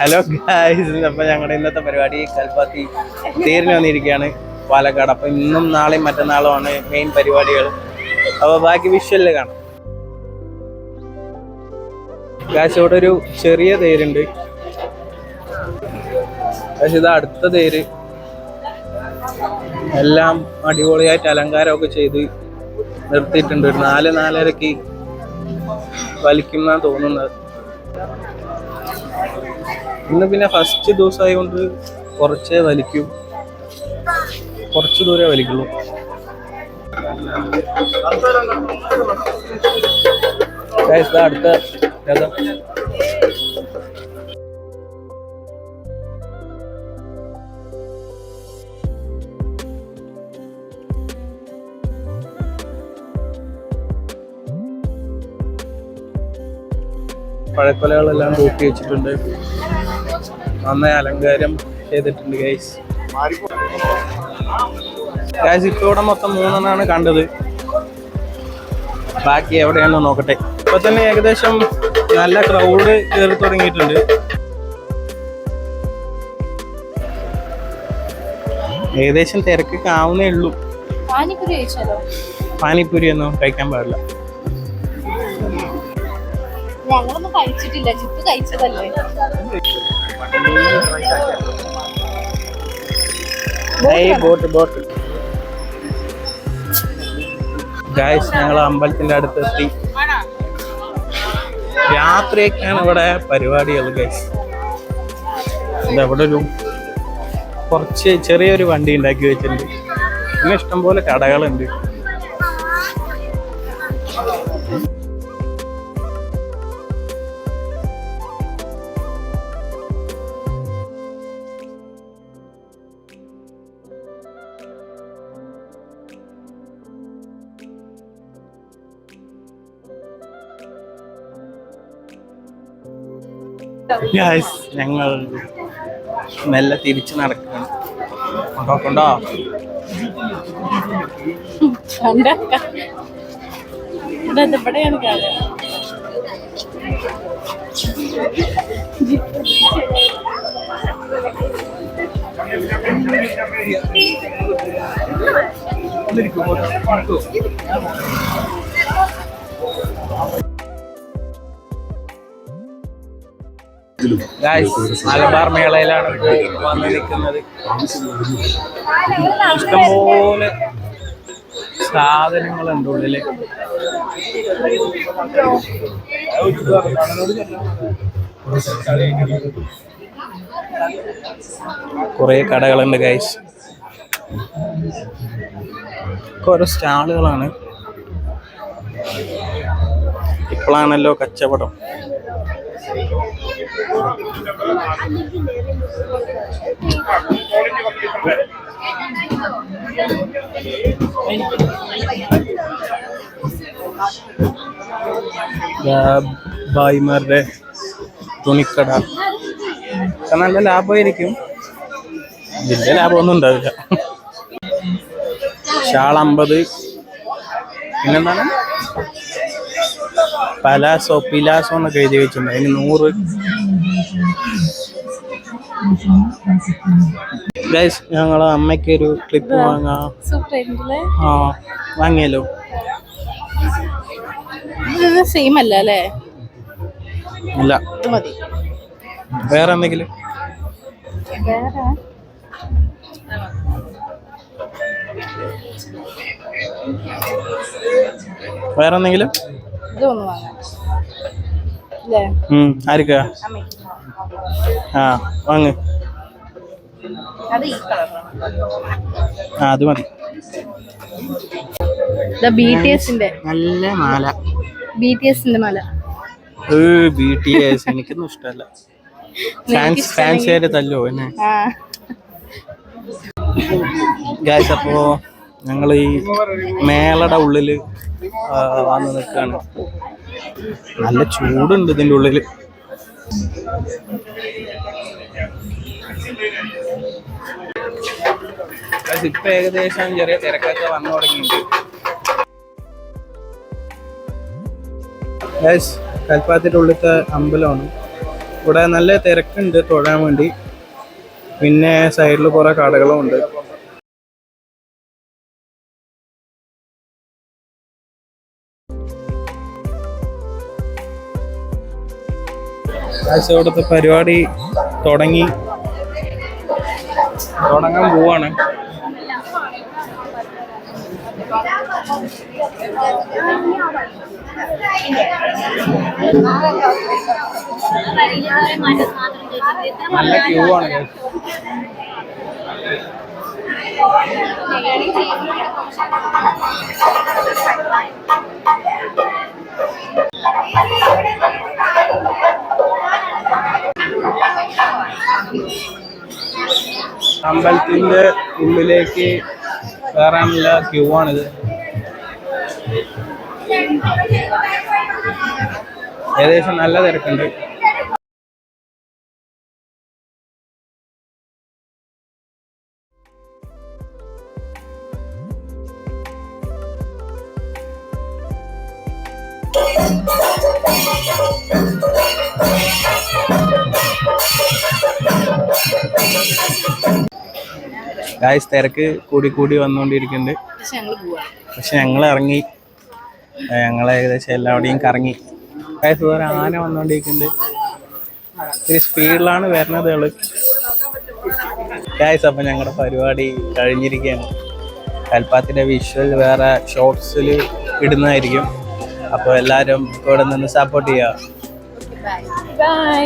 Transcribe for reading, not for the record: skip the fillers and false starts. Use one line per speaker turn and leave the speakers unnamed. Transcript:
Hello guys, അപ്പോൾ ഞങ്ങളുടെ ഇന്നത്തെ പരിപാടി കൽപ്പാത്തി തേരിന് വന്നിരിക്കുകയാണ് പാലക്കാട്. അപ്പോൾ ഇന്നും നാളെയും മറ്റന്നാളുമാണ് മെയിൻ പരിപാടികൾ. അപ്പോൾ ബാക്കി വിഷ്വലിൽ കാണാം. ഗായ്സ്, ഇവിടെ ഒരു ചെറിയ തേരുണ്ട്. പക്ഷെ ഇത് അടുത്ത തേര് എല്ലാം അടിപൊളിയായിട്ട് അലങ്കാരമൊക്കെ ചെയ്ത് നിർത്തിയിട്ടുണ്ട്. ഒരു 4-4:30 വലിക്കുന്നാണ് തോന്നുന്നത്. ഇന്ന് പിന്നെ ഫസ്റ്റ് ദിവസമായതുകൊണ്ട് കുറച്ചേ വലിക്കൂ, കുറച്ച് ദൂരേ വലിക്കുള്ളൂ. അടുത്ത രഥം പഴക്കൊലകളെല്ലാം കൂട്ടി വെച്ചിട്ടുണ്ട്. നന്നായി അലങ്കാരം ചെയ്തിട്ടുണ്ട് ഗൈസ്. ഇപ്പൊ ഇവിടെ മൊത്തം 3 കണ്ടത്. ബാക്കി എവിടെയാണെന്ന് നോക്കട്ടെ. ഇപ്പൊ തന്നെ ഏകദേശം നല്ല ക്രൗഡ് കയറി തുടങ്ങിയിട്ടുണ്ട്. ഏകദേശം തിരക്കൊക്കെ ആവുന്നേ ഉള്ളൂ. പാനിപ്പൂരി ഒന്നും കഴിക്കാൻ പാടില്ല.
ഞങ്ങളൊന്നും കഴിച്ചിട്ടില്ല, ചിപ്പ് കഴിച്ചതല്ലേ.
ഗായ്സ്, ഞങ്ങൾ അമ്പലത്തിന്റെ അടുത്തെത്തി. രാത്രിയൊക്കെയാണ് ഇവിടെ പരിപാടികൾ ഗായ്സ്. ഇതവിടെ ഒരു കുറച്ച് ചെറിയൊരു വണ്ടി ഉണ്ടാക്കി വെച്ചിട്ടുണ്ട്. പിന്നെ ഇഷ്ടംപോലെ കടകളുണ്ട്. ഗായ്സ്, ഞങ്ങൾ മെല്ലെ തിരിച്ചു നടക്കുകയാണ്. കൊണ്ടോ മലബാർ മേളയിലാണ് വന്നിരിക്കുന്നത്. ഇഷ്ടംപോലെ സാധനങ്ങളുണ്ട് ഉള്ളില്. കുറെ കടകളുണ്ട് ഗൈസ്. ഓരോ സ്റ്റാളുകളാണ്. ഇപ്പോഴാണല്ലോ കച്ചവടം. ഭായിമാരുടെ തുണിക്കട നല്ല ലാഭമായിരിക്കും. വലിയ ലാഭമൊന്നും ഉണ്ടാവില്ല. ഷാൾ 50. പിന്നെന്താണ് പിലാസോ എന്നൊക്കെ എഴുതി വെച്ചിട്ടുണ്ട്. അതിന് 100. ഗൈസ്, ഞങ്ങളെ അമ്മയ്ക്ക് ഒരു ക്ലിപ്പ് വാങ്ങാം. വാങ്ങിയല്ലോ.
സെയിം അല്ല അല്ലേ?
ഇല്ല, വേറെ എന്തെങ്കിലും. വേറെ എന്തെങ്കിലും ആർക്കാ? വാങ്ങ്. അത് മതി. നല്ല മാല.
BTSന്റെ മാല.
BTS എനിക്കൊന്നും ഇഷ്ടമല്ല. ഫാൻസിയായിട്ട് തല്ലോ എന്നെ. ഗായ്സ്, അപ്പോ ഞങ്ങൾ ഈ മേളയുടെ ഉള്ളില് വന്ന് നിൽക്കാണ്. നല്ല ചൂടുണ്ട് ഇതിൻ്റെ ഉള്ളില്. ഇപ്പൊ ഏകദേശം ചെറിയ തിരക്കൊക്കെ വന്നു തുടങ്ങിയിട്ടുണ്ട്. കൽപ്പാത്തിൻ്റെ ഉള്ളിലത്തെ അമ്പലമാണ്. ഇവിടെ നല്ല തിരക്കുണ്ട് തൊഴാൻ വേണ്ടി. പിന്നെ സൈഡിൽ കുറെ കടകളും ഉണ്ട്. ഇവിടുത്തെ പരിപാടി തുടങ്ങാൻ പോവാണ്. നല്ല ക്യൂ ആണ്. അമ്പലത്തിന്റെ ഉള്ളിലേക്ക് കയറാനുള്ള ക്യൂ ആണിത്. ഏകദേശം നല്ല തിരക്കുണ്ട്. ഗായ്സ് തിരക്ക് കൂടി വന്നുകൊണ്ടിരിക്കുന്നുണ്ട്. പക്ഷെ ഞങ്ങൾ ഇറങ്ങി. ഞങ്ങൾ ഏകദേശം എല്ലാവിടെയും കറങ്ങി. ഗായ്സ് വേറെ ആന വന്നുകൊണ്ടിരിക്കുന്നുണ്ട്. ഇത്തിരി സ്പീഡിലാണ് വരുന്നത് ആള്. ഗായ്സ് അപ്പം ഞങ്ങളുടെ പരിപാടി കഴിഞ്ഞിരിക്കുകയാണ്. കൽപ്പാത്തിൻ്റെ വിഷ്വൽ വേറെ ഷോർട്സിൽ ഇടുന്നതായിരിക്കും. അപ്പോൾ എല്ലാവരും ഇവിടെ നിന്ന് സപ്പോർട്ട് ചെയ്യുക.
ബൈ.